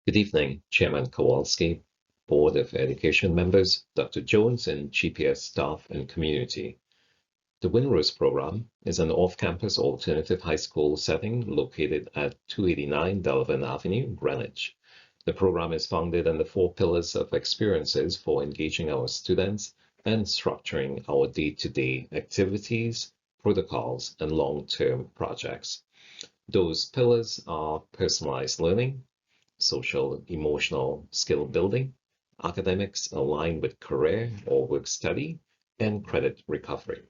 Good evening, Chairman Kowalski, Board of Education members, Dr. Jones, and GPS staff and community. The Windrose program is an off-campus alternative high school setting located at 289 Delavan Avenue, Greenwich. The program is founded on the 4 pillars of experiences for engaging our students and structuring our day-to-day activities, protocols, and long-term projects. Those pillars are personalized learning, social emotional skill building, academics aligned with career or work study, and credit recovery.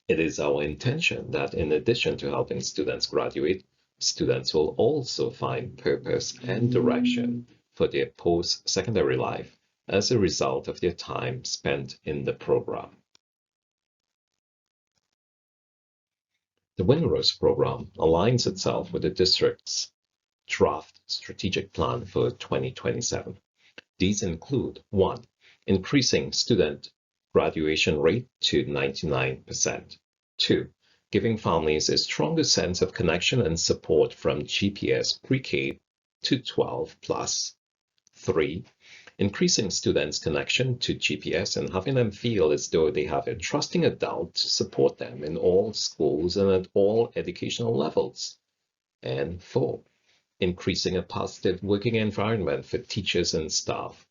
It is our intention that in addition to helping students graduate, students will also find purpose and direction for their post-secondary life as a result of their time spent in the program. The Windrose program aligns itself with the district's draft strategic plan for 2027. These include 1. Increasing student graduation rate to 99%. 2. Giving families a stronger sense of connection and support from GPS pre-K to 12 plus. 3. Increasing students' connection to GPS and having them feel as though they have a trusting adult to support them in all schools and at all educational levels. And 4. Increasing a positive working environment for teachers and staff.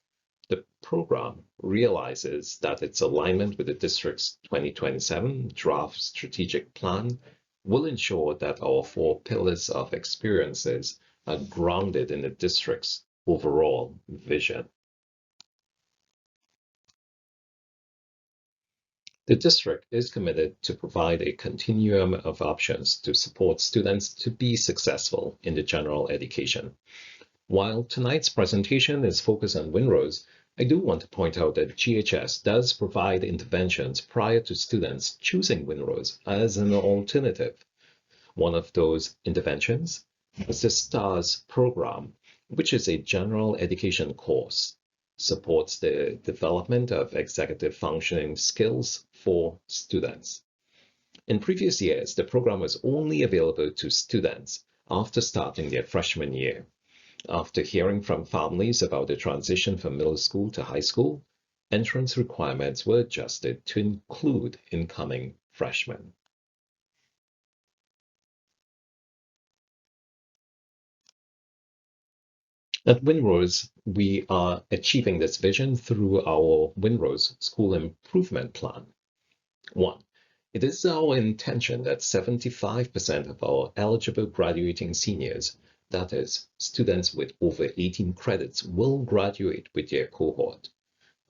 The program realizes that its alignment with the district's 2027 draft strategic plan will ensure that our 4 pillars of experiences are grounded in the district's overall vision. The district is committed to provide a continuum of options to support students to be successful in the general education. While tonight's presentation is focused on Windrose, I do want to point out that GHS does provide interventions prior to students choosing Windrose as an alternative. One of those interventions is the STARS program, which is a general education course. Supports the development of executive functioning skills for students. In previous years, the program was only available to students after starting their freshman year. After hearing from families about the transition from middle school to high school, entrance requirements were adjusted to include incoming freshmen. At Windrose, we are achieving this vision through our Windrose School Improvement Plan. 1. It is our intention that 75% of our eligible graduating seniors, that is, students with over 18 credits, will graduate with their cohort.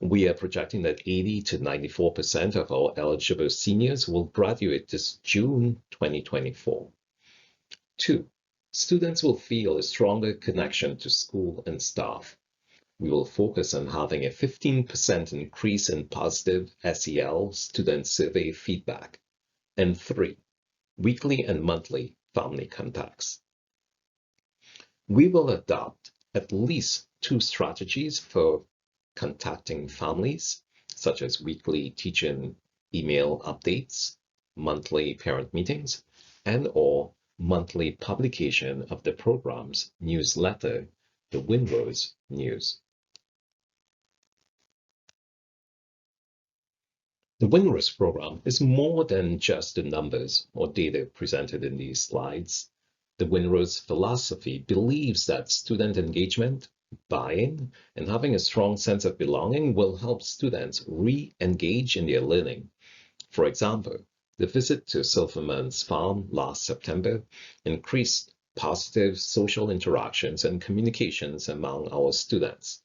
We are projecting that 80 to 94% of our eligible seniors will graduate this June 2024. 2. Students will feel a stronger connection to school and staff. We will focus on having a 15% increase in positive SEL student survey feedback. And 3, weekly and monthly family contacts. We will adopt at least 2 strategies for contacting families, such as weekly teacher email updates, monthly parent meetings, and/or monthly publication of the program's newsletter, the Windrose News. The Windrose program is more than just the numbers or data presented in these slides. The Windrose philosophy believes that student engagement, buy-in, and having a strong sense of belonging will help students re-engage in their learning. For example, the visit to Silverman's farm last September increased positive social interactions and communications among our students.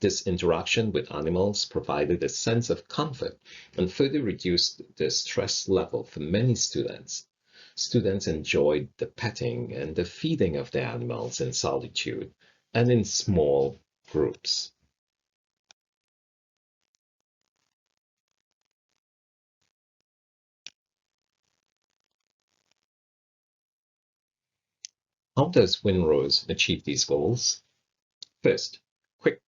This interaction with animals provided a sense of comfort and further reduced the stress level for many students. Students enjoyed the petting and the feeding of their animals in solitude and in small groups. How does Windrose achieve these goals? First, quick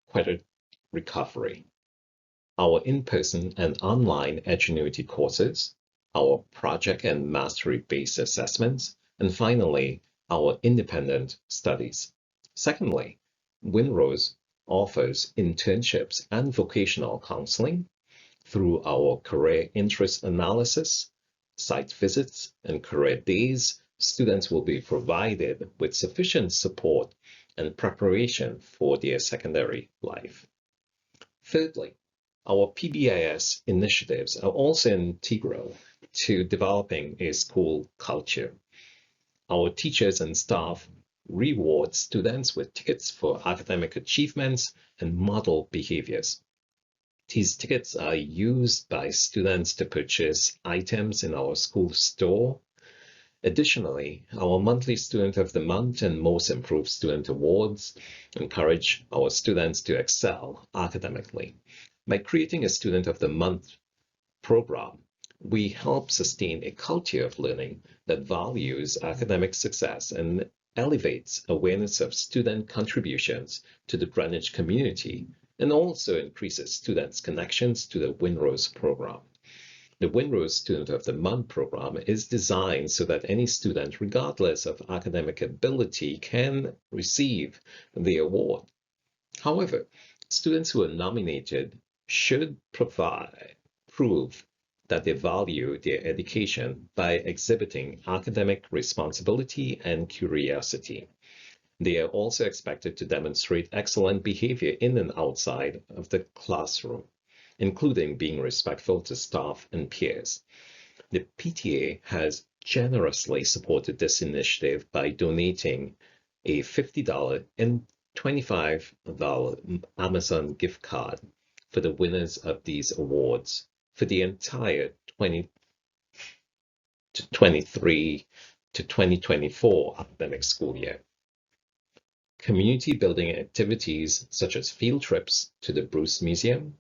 credit recovery. Our in-person and online Edgenuity courses, our project and mastery-based assessments, and finally, our independent studies. Secondly, Windrose offers internships and vocational counseling through our career interest analysis, site visits, and career days. Students will be provided with sufficient support and preparation for their secondary life. Thirdly, our PBIS initiatives are also integral to developing a school culture. Our teachers and staff reward students with tickets for academic achievements and model behaviors. These tickets are used by students to purchase items in our school store. Additionally, our monthly Student of the Month and Most Improved Student Awards encourage our students to excel academically. By creating a Student of the Month program, we help sustain a culture of learning that values academic success and elevates awareness of student contributions to the Greenwich community and also increases students' connections to the Windrose program. The Windrose Student of the Month program is designed so that any student, regardless of academic ability, can receive the award. However, students who are nominated should prove that they value their education by exhibiting academic responsibility and curiosity. They are also expected to demonstrate excellent behavior in and outside of the classroom, including being respectful to staff and peers. The PTA has generously supported this initiative by donating a $50 and $25 Amazon gift card for the winners of these awards for the entire 2023 to 2024 academic school year. Community building activities such as field trips to the Bruce Museum,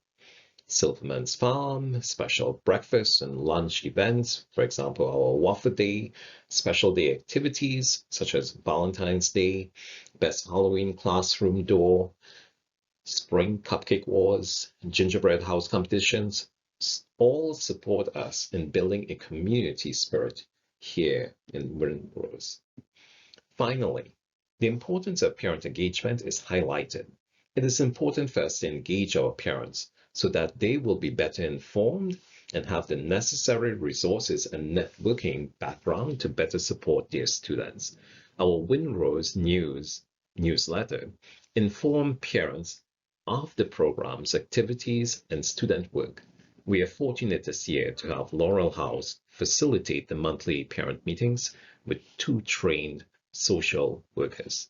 Silverman's Farm, special breakfast and lunch events, for example, our Waffle Day, special day activities such as Valentine's Day, Best Halloween Classroom Door, Spring Cupcake Wars, Gingerbread House competitions, all support us in building a community spirit here in Windrose. Finally, the importance of parent engagement is highlighted. It is important for us to engage our parents so that they will be better informed and have the necessary resources and networking background to better support their students. Our Windrose newsletter informs parents of the program's activities and student work. We are fortunate this year to have Laurel House facilitate the monthly parent meetings with 2 trained social workers.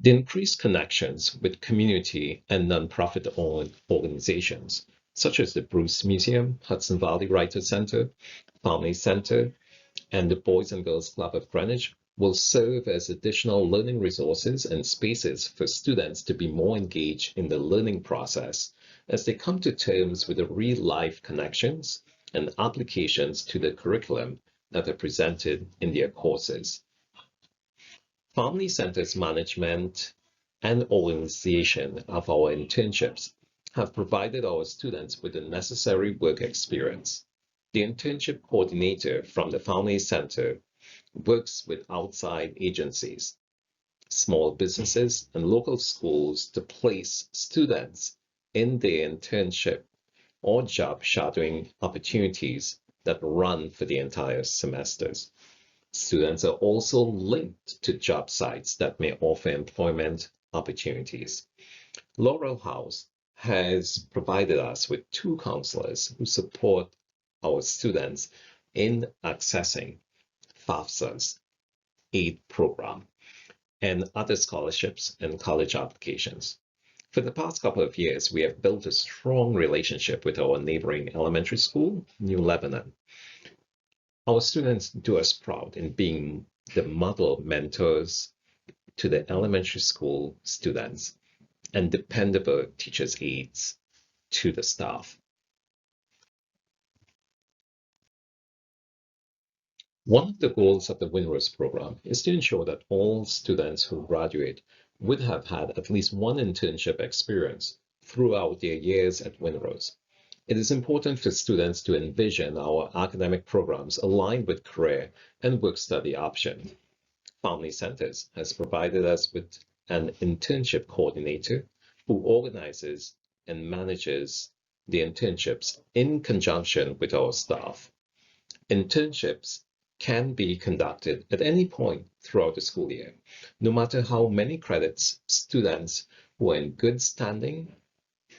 The increased connections with community and nonprofit organizations, such as the Bruce Museum, Hudson Valley Writers Center, Family Center, and the Boys and Girls Club of Greenwich, will serve as additional learning resources and spaces for students to be more engaged in the learning process as they come to terms with the real-life connections and applications to the curriculum that are presented in their courses. Family Centers management and organization of our internships have provided our students with the necessary work experience. The internship coordinator from the Family Center works with outside agencies, small businesses, and local schools to place students in their internship or job shadowing opportunities that run for the entire semesters. Students are also linked to job sites that may offer employment opportunities. Laurel House has provided us with 2 counselors who support our students in accessing FAFSA's aid program and other scholarships and college applications. For the past couple of years, we have built a strong relationship with our neighboring elementary school, New Lebanon. Our students do us proud in being the model mentors to the elementary school students and dependable teachers' aides to the staff. One of the goals of the Windrose program is to ensure that all students who graduate would have had at least one internship experience throughout their years at Windrose. It is important for students to envision our academic programs aligned with career and work-study options. Family Centers has provided us with an internship coordinator who organizes and manages the internships in conjunction with our staff. Internships can be conducted at any point throughout the school year, no matter how many credits students who are in good standing,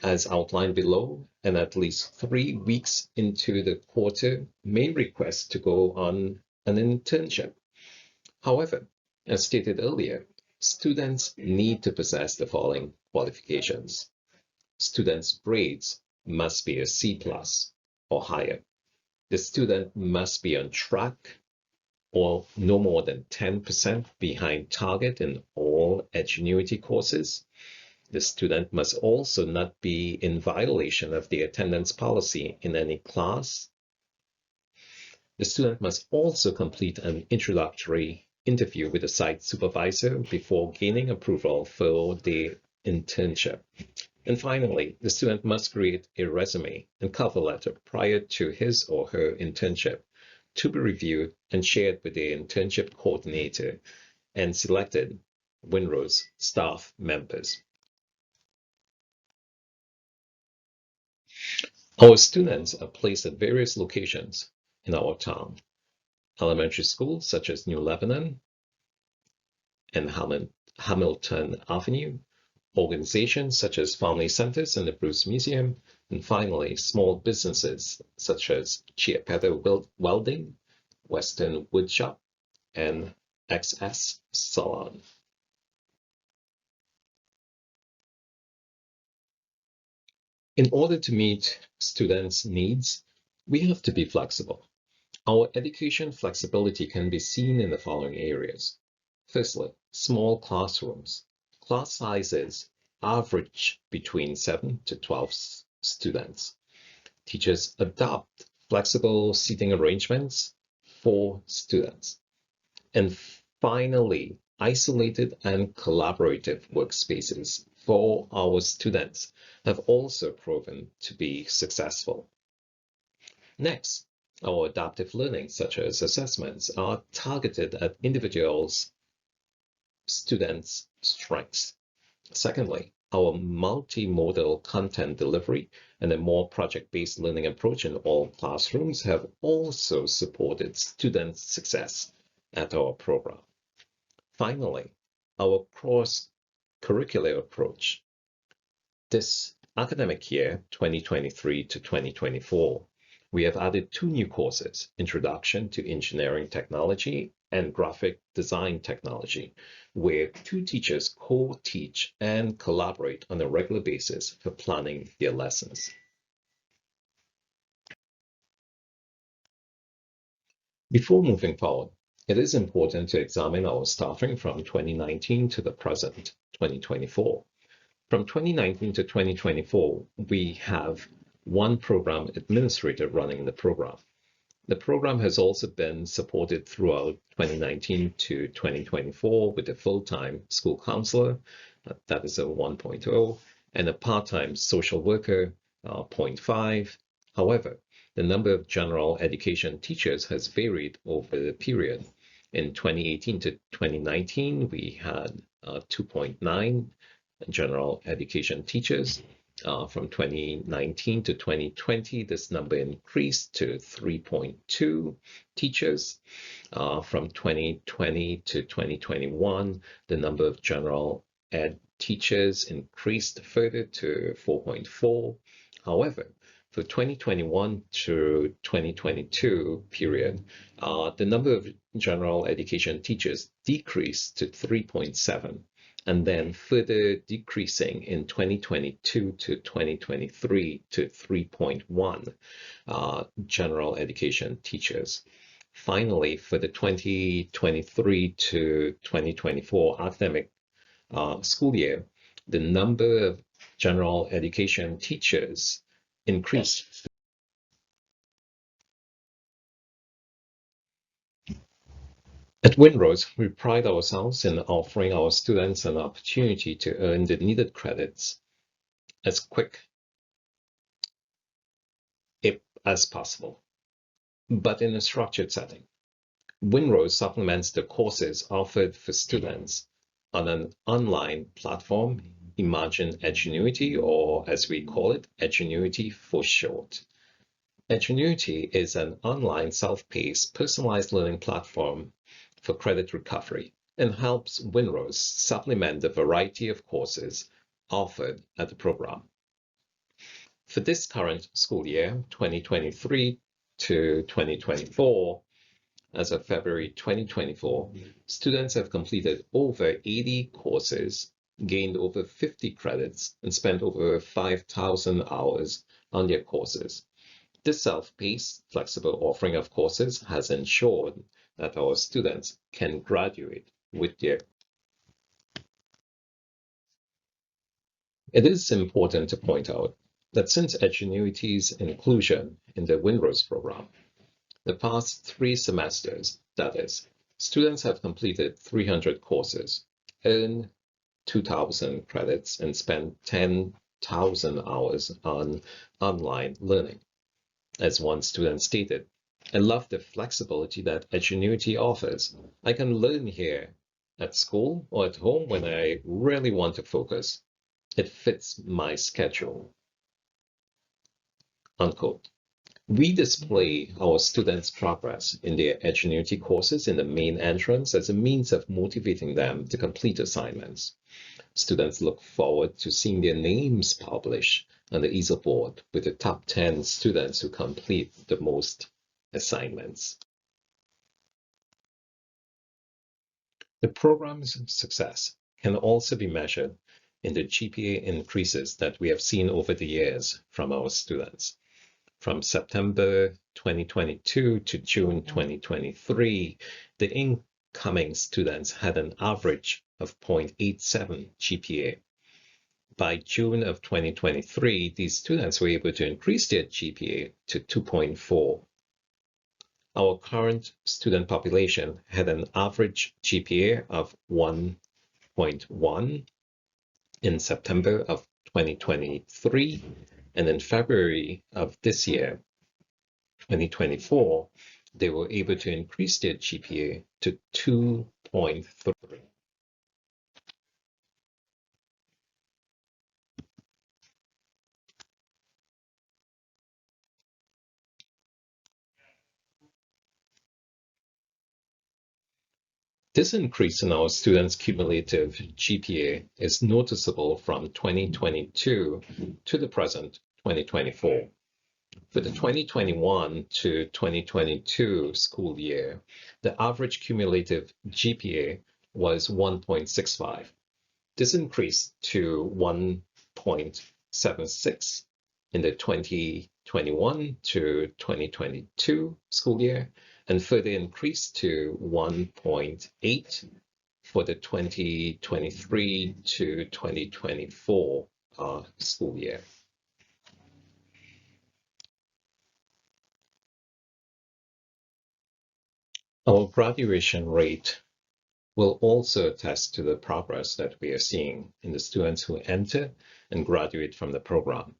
as outlined below, and at least 3 weeks into the quarter may request to go on an internship. However, as stated earlier, students need to possess the following qualifications. Students' grades must be a C plus or higher. The student must be on track or no more than 10% behind target in all Edgenuity courses. The student must also not be in violation of the attendance policy in any class. The student must also complete an introductory interview with the site supervisor before gaining approval for the internship. And finally, the student must create a resume and cover letter prior to his or her internship to be reviewed and shared with the internship coordinator and selected Windrose staff members. Our students are placed at various locations in our town. Elementary schools such as New Lebanon and Hamilton Avenue, organizations such as Family Centers and the Bruce Museum, and finally, small businesses such as Chiapetta Welding, Western Woodshop, and XS Salon. In order to meet students' needs, we have to be flexible. Our education flexibility can be seen in the following areas. Firstly, small classrooms. Class sizes average between 7 to 12 students. Teachers adopt flexible seating arrangements for students. And finally, isolated and collaborative workspaces for our students have also proven to be successful. Next, our adaptive learning, such as assessments, are targeted at individuals' students' strengths. Secondly, our multimodal content delivery and a more project-based learning approach in all classrooms have also supported student success at our program. Finally, our cross-curricular approach. This academic year, 2023 to 2024, we have added 2 new courses, Introduction to Engineering Technology and Graphic Design Technology, where 2 teachers co-teach and collaborate on a regular basis for planning their lessons. Before moving forward, it is important to examine our staffing from 2019 to the present, 2024. From 2019 to 2024, we have 1 program administrator running the program. The program has also been supported throughout 2019 to 2024 with a full-time school counselor, that is a 1.0, and a part-time social worker, 0.5. However, the number of general education teachers has varied over the period. In 2018 to 2019, we had 2.9 general education teachers. From 2019 to 2020, this number increased to 3.2 teachers. From 2020 to 2021, the number of general ed teachers increased further to 4.4. However, for 2021 to 2022 period, the number of general education teachers decreased to 3.7, and then further decreasing in 2022 to 2023 to 3.1 general education teachers. Finally, for the 2023 to 2024 academic school year, the number of general education teachers increased. At Windrose, we pride ourselves in offering our students an opportunity to earn the needed credits as quick as possible, but in a structured setting. Windrose supplements the courses offered for students on an online platform, Imagine Edgenuity, or as we call it, Edgenuity for short. Edgenuity is an online self-paced personalized learning platform for credit recovery and helps Windrose supplement the variety of courses offered at the program. For this current school year, 2023 to 2024, as of February 2024, students have completed over 80 courses, gained over 50 credits, and spent over 5,000 hours on their courses. This self-paced, flexible offering of courses has ensured that our students can graduate with their. It is important to point out that since Edgenuity's inclusion in the Windrose program, the past 3 semesters, that is, students have completed 300 courses, earned 2,000 credits, and spent 10,000 hours on online learning. As one student stated, I love the flexibility that Edgenuity offers. I can learn here at school or at home when I really want to focus. It fits my schedule. Unquote. We display our students' progress in their Edgenuity courses in the main entrance as a means of motivating them to complete assignments. Students look forward to seeing their names published on the easel board with the top 10 students who complete the most assignments. The program's success can also be measured in the GPA increases that we have seen over the years from our students. From September 2022 to June 2023, the incoming students had an average of 0.87 GPA. By June of 2023, these students were able to increase their GPA to 2.4. Our current student population had an average GPA of 1.1 in September of 2023, and in February of this year, 2024, they were able to increase their GPA to 2.3. This increase in our students' cumulative GPA is noticeable from 2022 to the present 2024. For the 2021 to 2022 school year, the average cumulative GPA was 1.65. This increased to 1.76 in the 2021 to 2022 school year, and further increased to 1.8 for the 2023 to 2024 school year. Our graduation rate will also attest to the progress that we are seeing in the students who enter and graduate from the program.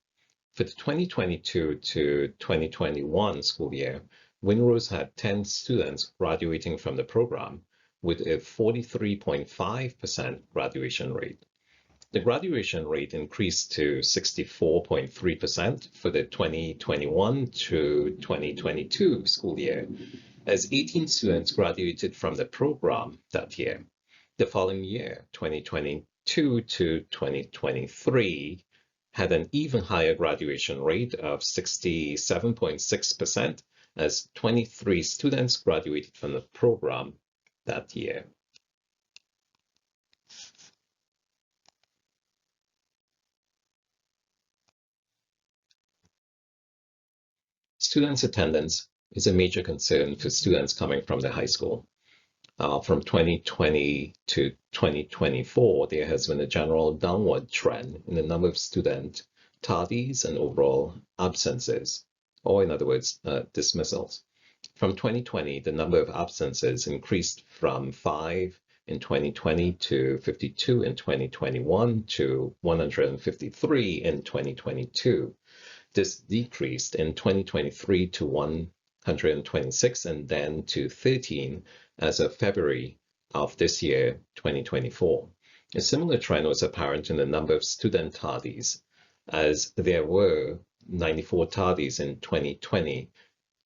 For the 2022 to 2021 school year, Windrose had 10 students graduating from the program with a 43.5% graduation rate. The graduation rate increased to 64.3% for the 2021 to 2022 school year, as 18 students graduated from the program that year. The following year, 2022 to 2023, had an even higher graduation rate of 67.6%, as 23 students graduated from the program that year. Students' attendance is a major concern for students coming from the high school. From 2020 to 2024, there has been a general downward trend in the number of student tardies and overall absences, or in other words, dismissals. From 2020, the number of absences increased from 5 in 2020 to 52 in 2021 to 153 in 2022. This decreased in 2023 to 126 and then to 13 as of February of this year, 2024. A similar trend was apparent in the number of student tardies, as there were 94 tardies in 2020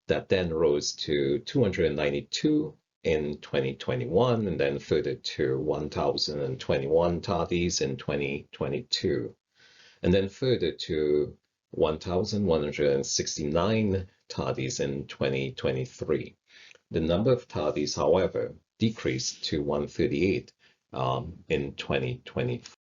that then rose to 292 in 2021 and then further to 1,021 tardies in 2022 and then further to 1,169 tardies in 2023. The number of tardies, however, decreased to 138 in 2024.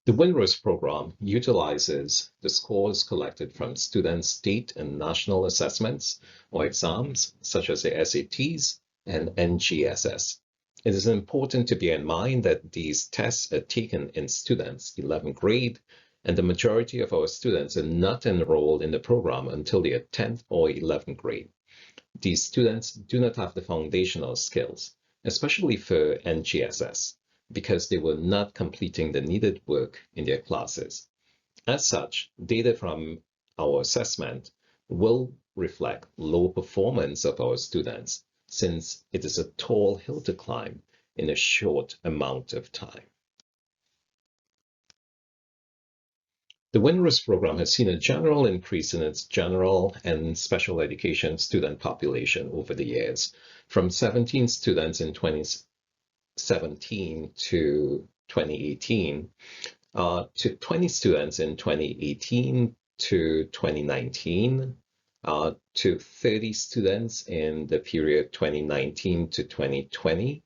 The Windrose program utilizes the scores collected from students' state and national assessments or exams, such as the SATs and NGSS. It is important to bear in mind that these tests are taken in students' 11th grade, and the majority of our students are not enrolled in the program until their 10th or 11th grade. These students do not have the foundational skills, especially for NGSS, because they were not completing the needed work in their classes. As such, data from our assessment will reflect low performance of our students, since it is a tall hill to climb in a short amount of time. The Windrose program has seen a general increase in its general and special education student population over the years, from 17 students in 2017 to 2018, to 20 students in 2018 to 2019, to 30 students in the period 2019 to 2020,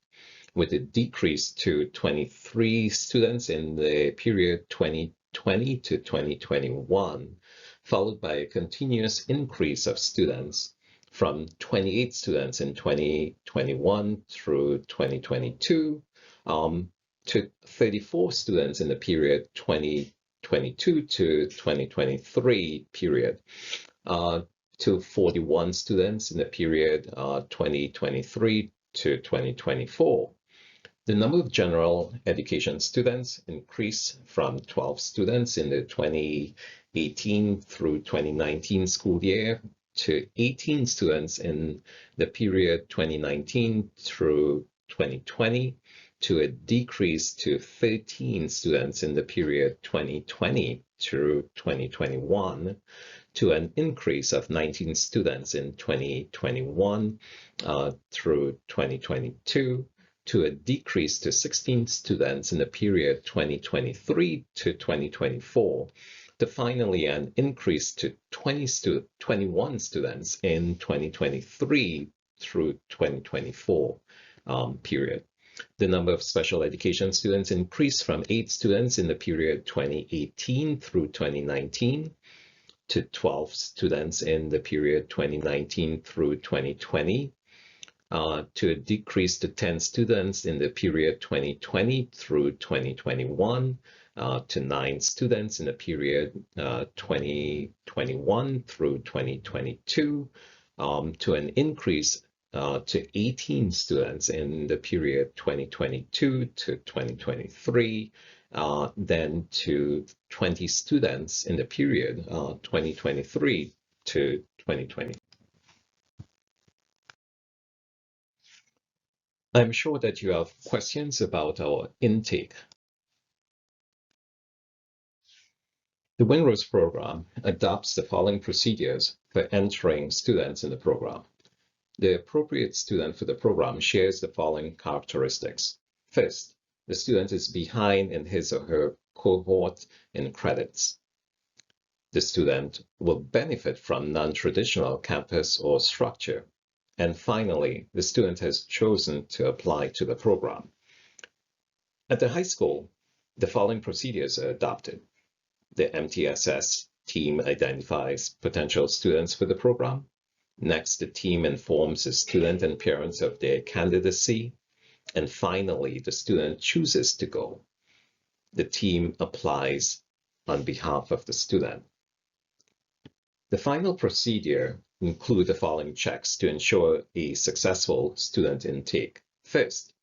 with a decrease to 23 students in the period 2020 to 2021, followed by a continuous increase of students from 28 students in 2021 through 2022 to 34 students in the period 2022 to 2023 period, to 41 students in the period 2023 to 2024. The number of general education students increased from 12 students in the 2018 through 2019 school year to 18 students in the period 2019 through 2020, to a decrease to 13 students in the period 2020 through 2021, to an increase of 19 students in 2021 through 2022, to a decrease to 16 students in the period 2023 to 2024, to finally an increase to 21 students in 2023 through 2024 period. The number of special education students increased from 8 students in the period 2018 through 2019 to 12 students in the period 2019 through 2020, to a decrease to 10 students in the period 2020 through 2021, to 9 students in the period 2021 through 2022, to an increase to 18 students in the period 2022 to 2023, then to 20 students in the period 2023 to 2020. I'm sure that you have questions about our intake. The Windrose program adopts the following procedures for entering students in the program. The appropriate student for the program shares the following characteristics. First, the student is behind in his or her cohort in credits. The student will benefit from non-traditional campus or structure. And finally, the student has chosen to apply to the program. At the high school, the following procedures are adopted. The MTSS team identifies potential students for the program. Next, the team informs the student and parents of their candidacy. And finally, the student chooses to go. The team applies on behalf of the student. The final procedure includes the following checks to ensure a successful student intake. First,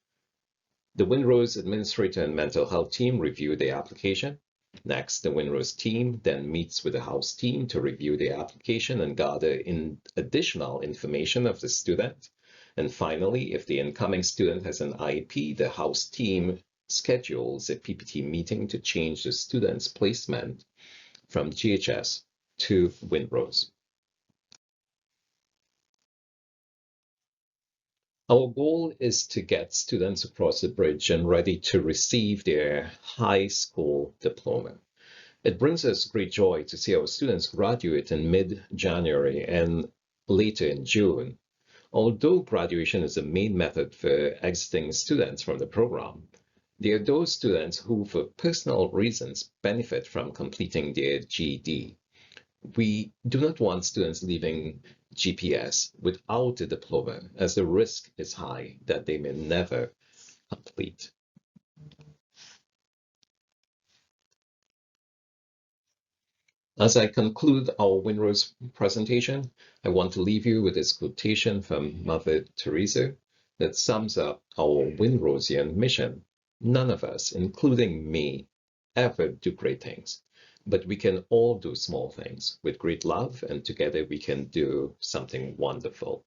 the Windrose administrator and mental health team review the application. Next, the Windrose team then meets with the house team to review the application and gather in additional information of the student. And finally, if the incoming student has an IEP, the house team schedules a PPT meeting to change the student's placement from GHS to Windrose. Our goal is to get students across the bridge and ready to receive their high school diploma. It brings us great joy to see our students graduate in mid-January and later in June. Although graduation is the main method for exiting students from the program, there are those students who, for personal reasons, benefit from completing their GED. We do not want students leaving GPS without a diploma, as the risk is high that they may never complete. As I conclude our Windrose presentation, I want to leave you with this quotation from Mother Teresa that sums up our Windrosian mission. None of us, including me, ever do great things, but we can all do small things with great love, and together we can do something wonderful.